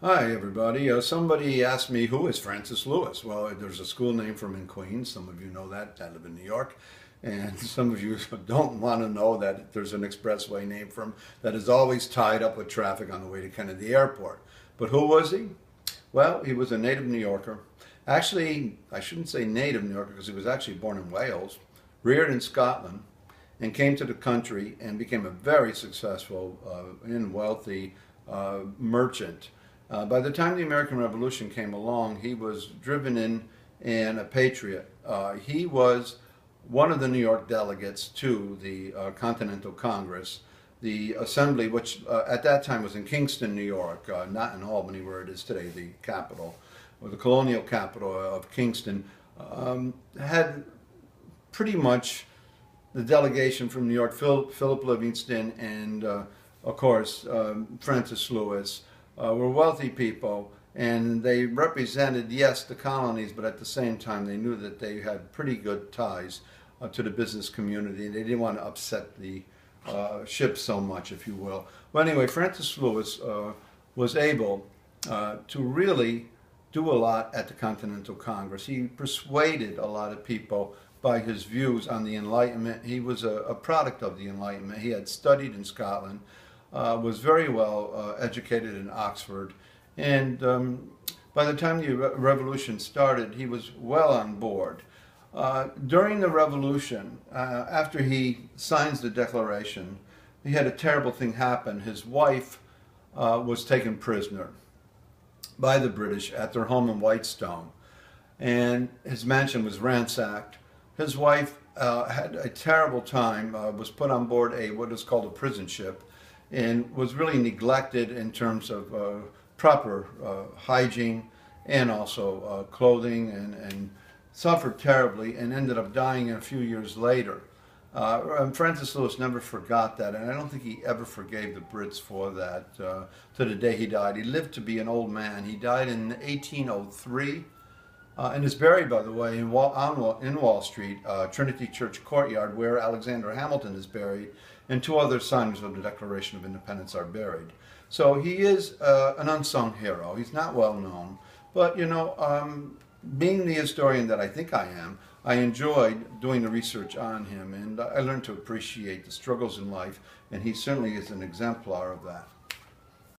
Hi, everybody. Somebody asked me, who is Francis Lewis? Well, there's a school named for him in Queens. Some of you know that. I live in New York. And some of you don't want to know that there's an expressway named for him that is always tied up with traffic on the way to Kennedy Airport. But who was he? Well, he was a native New Yorker. Actually, I shouldn't say native New Yorker because he was actually born in Wales, reared in Scotland, and came to the country and became a very successful and wealthy merchant. By the time the American Revolution came along, he was driven in and a patriot. He was one of the New York delegates to the Continental Congress, the assembly, which at that time was in Kingston, New York, not in Albany where it is today, the capital, or the colonial capital of Kingston, had pretty much the delegation from New York, Philip Livingston and, of course, Francis Lewis, were wealthy people, and they represented, yes, the colonies, but at the same time they knew that they had pretty good ties to the business community. They didn't want to upset the ship so much, if you will. Well, anyway, Francis Lewis was able to really do a lot at the Continental Congress. He persuaded a lot of people by his views on the Enlightenment. He was a product of the Enlightenment. He had studied in Scotland, was very well educated in Oxford, and by the time the revolution started, he was well on board. During the revolution, after he signs the Declaration, he had a terrible thing happen. His wife was taken prisoner by the British at their home in Whitestone, and his mansion was ransacked. His wife had a terrible time, was put on board what is called a prison ship, and was really neglected in terms of proper hygiene and also clothing, and suffered terribly and ended up dying a few years later. And Francis Lewis never forgot that, and I don't think he ever forgave the Brits for that to the day he died. He lived to be an old man. He died in 1803 and is buried, by the way, in Wall Street, Trinity Church Courtyard, where Alexander Hamilton is buried, and two other signers of the Declaration of Independence are buried. So he is an unsung hero. He's not well known, but you know, being the historian that I think I am, I enjoyed doing the research on him, and I learned to appreciate the struggles in life, and he certainly is an exemplar of that.